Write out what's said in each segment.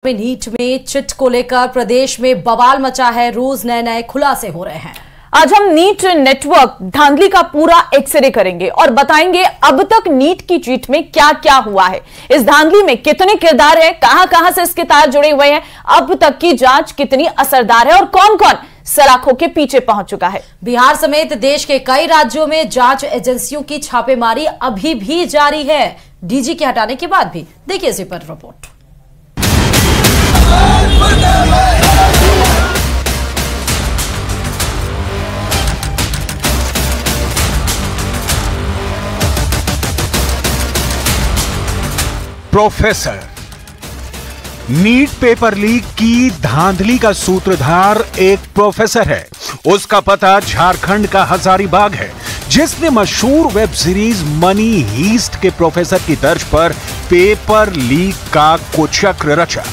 NEET में chit को लेकर प्रदेश में बवाल मचा है। रोज नए नए खुलासे हो रहे हैं। आज हम नीट नेटवर्क धांधली का पूरा एक्सरे करेंगे और बताएंगे अब तक नीट की चिट में क्या क्या हुआ है, इस धांधली में कितने किरदार हैं, कहां से इसके तार जुड़े हुए हैं, अब तक की जांच कितनी असरदार है और कौन कौन सलाखों के पीछे पहुंच चुका है। बिहार समेत देश के कई राज्यों में जांच एजेंसियों की छापेमारी अभी भी जारी है। डीजी के हटाने के बाद भी देखिए इसी पर report. Professor NEET paper leak की धांधली का सूत्रधार एक प्रोफेसर है। उसका पता झारखंड का हजारीबाग है, जिसने मशहूर वेब सीरीज मनी हीस्ट के प्रोफेसर की तर्ज पर पेपर लीक का कुचक्र रचा।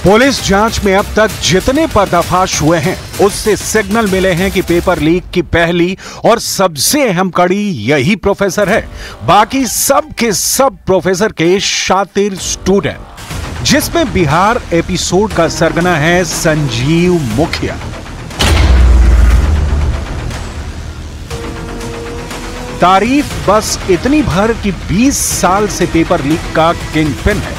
पुलिस जांच में अब तक जितने पर्दाफाश हुए हैं, उससे सिग्नल मिले हैं कि पेपर लीक की पहली और सबसे अहम कड़ी यही प्रोफेसर है। बाकी सब के सब प्रोफेसर के शातिर स्टूडेंट, जिसमें बिहार एपिसोड का सरगना है संजीव मुखिया। तारीफ बस इतनी भर कि 20 साल से पेपर लीक का किंग पिन है।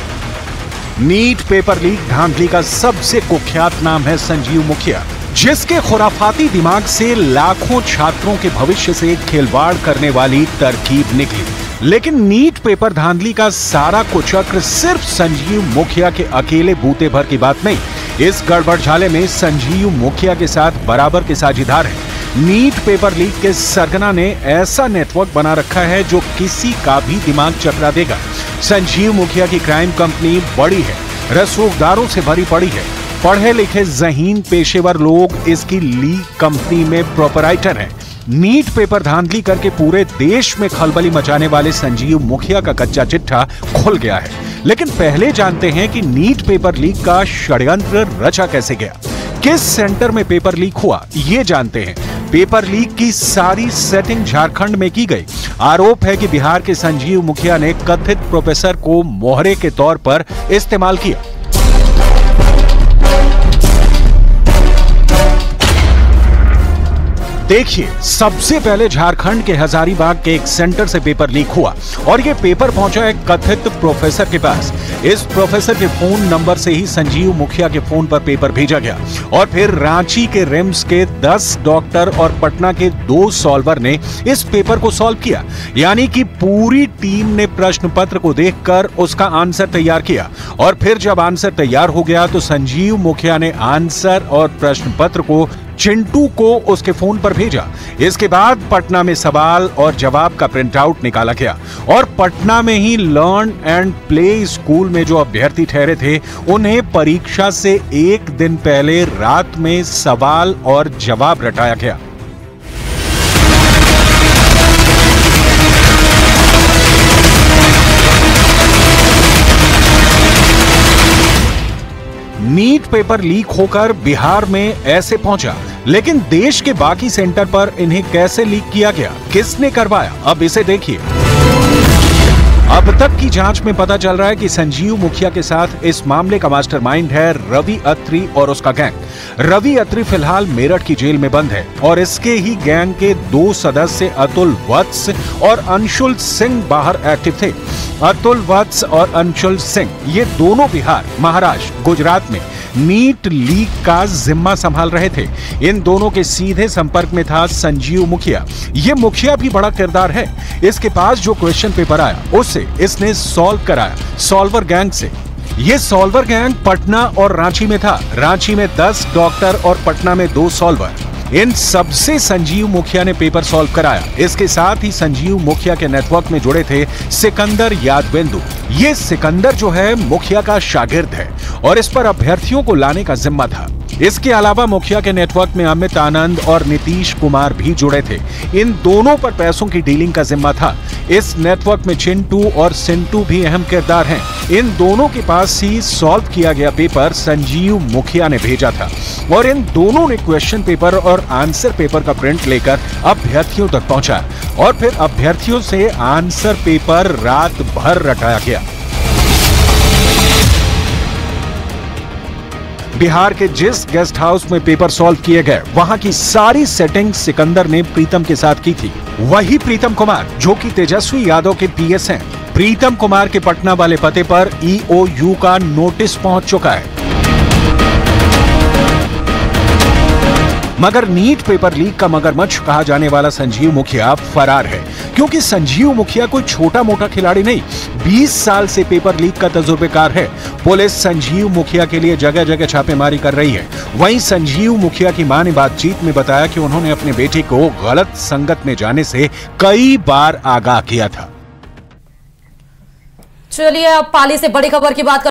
नीट पेपर लीक धांधली का सबसे कुख्यात नाम है संजीव मुखिया, जिसके खुराफाती दिमाग से लाखों छात्रों के भविष्य से खिलवाड़ करने वाली तरकीब निकली। लेकिन नीट पेपर धांधली का सारा कुचक्र सिर्फ संजीव मुखिया के अकेले बूते भर की बात नहीं। इस गड़बड़झाले में संजीव मुखिया के साथ बराबर के साझीदार हैं। नीट पेपर लीक के सरगना ने ऐसा नेटवर्क बना रखा है जो किसी का भी दिमाग चकरा देगा। संजीव मुखिया की क्राइम कंपनी बड़ी है, रसूखदारों से भरी पड़ी है। पढ़े लिखे ज़हीन पेशेवर लोग इसकी लीक कंपनी में प्रोपराइटर हैं। नीट पेपर धांधली करके पूरे देश में खलबली मचाने वाले संजीव मुखिया का कच्चा चिट्ठा खुल गया है। लेकिन पहले जानते हैं कि नीट पेपर लीक का षड्यंत्र रचा कैसे गया, किस सेंटर में पेपर लीक हुआ, ये जानते हैं। पेपर लीक की सारी सेटिंग झारखंड में की गई। आरोप है कि बिहार के संजीव मुखिया ने कथित प्रोफेसर को मोहरे के तौर पर इस्तेमाल किया। देखिए, सबसे पहले झारखंड के हजारीबाग के एक सेंटर से पेपर लीक हुआ और यह पेपर पहुंचा एक कथित प्रोफेसर के पास। इस प्रोफेसर के फोन नंबर से ही संजीव मुखिया के फोन पर पेपर भेजा गया और फिर रांची के रिम्स के 10 डॉक्टर और पटना के 2 सॉल्वर ने इस पेपर को सॉल्व किया। यानी कि पूरी टीम ने प्रश्न पत्र को देखकर उसका आंसर तैयार किया और फिर जब आंसर तैयार हो गया तो संजीव मुखिया ने आंसर और प्रश्न पत्र को चिंटू को उसके फोन पर भेजा। इसके बाद पटना में सवाल और जवाब का प्रिंट आउट निकाला गया और पटना में ही लर्न एंड प्ले स्कूल में जो अभ्यर्थी ठहरे थे, उन्हें परीक्षा से एक दिन पहले रात में सवाल और जवाब रटाया गया। नीट पेपर लीक होकर बिहार में ऐसे पहुंचा, लेकिन देश के बाकी सेंटर पर इन्हें कैसे लीक किया गया, किसने करवाया, अब इसे देखिए। अब तक की जांच में पता चल रहा है कि संजीव मुखिया के साथ इस मामले का मास्टरमाइंड है रवि अत्री और उसका गैंग। रवि अत्री फिलहाल मेरठ की जेल में बंद है और इसके ही गैंग के 2 सदस्य अतुल वत्स और अंशुल सिंह बाहर एक्टिव थे। अतुल वत्स और अंशुल सिंह ये दोनों बिहार, महाराष्ट्र, गुजरात में नीट लीक का जिम्मा संभाल रहे थे। इन दोनों के सीधे संपर्क में था संजीव मुखिया। ये मुखिया भी बड़ा किरदार है। इसके पास जो क्वेश्चन पेपर आया उससे इसने सॉल्व कराया सॉल्वर गैंग से। ये सॉल्वर गैंग पटना और रांची में था। रांची में 10 डॉक्टर और पटना में 2 सॉल्वर। इन सबसे संजीव मुखिया ने पेपर सॉल्व कराया। इसके साथ ही संजीव मुखिया के नेटवर्क में जुड़े थे सिकंदर यादवेंदु। ये सिकंदर जो है मुखिया का शागिर्द है और इस पर अभ्यर्थियों को लाने का जिम्मा था। इसके अलावा मुखिया के नेटवर्क में अमित आनंद और नीतीश कुमार भी जुड़े थे। इन दोनों पर पैसों की डीलिंग का जिम्मा था। इस नेटवर्क में चिंटू और सिंटू भी अहम किरदार हैं। इन दोनों के पास ही सॉल्व किया गया पेपर संजीव मुखिया ने भेजा था और इन दोनों ने क्वेश्चन पेपर और आंसर पेपर का प्रिंट लेकर अभ्यर्थियों तक पहुंचा और फिर अभ्यर्थियों से आंसर पेपर रात भर रटाया गया। बिहार के जिस गेस्ट हाउस में पेपर सॉल्व किए गए वहां की सारी सेटिंग सिकंदर ने प्रीतम के साथ की थी। वही प्रीतम कुमार जो कि तेजस्वी यादव के पीएस हैं। प्रीतम कुमार के पटना वाले पते पर EOU का नोटिस पहुंच चुका है। मगर नीट पेपर लीक का मगरमच्छ कहा जाने वाला संजीव मुखिया फरार है, क्योंकि संजीव मुखिया कोई छोटा मोटा खिलाड़ी नहीं, 20 साल से पेपर लीक का तजुर्बेकार है। पुलिस संजीव मुखिया के लिए जगह जगह छापेमारी कर रही है। वहीं संजीव मुखिया की मां ने बातचीत में बताया कि उन्होंने अपने बेटे को गलत संगत में जाने से कई बार आगाह किया था। चलिए अब पाली से बड़ी खबर की बात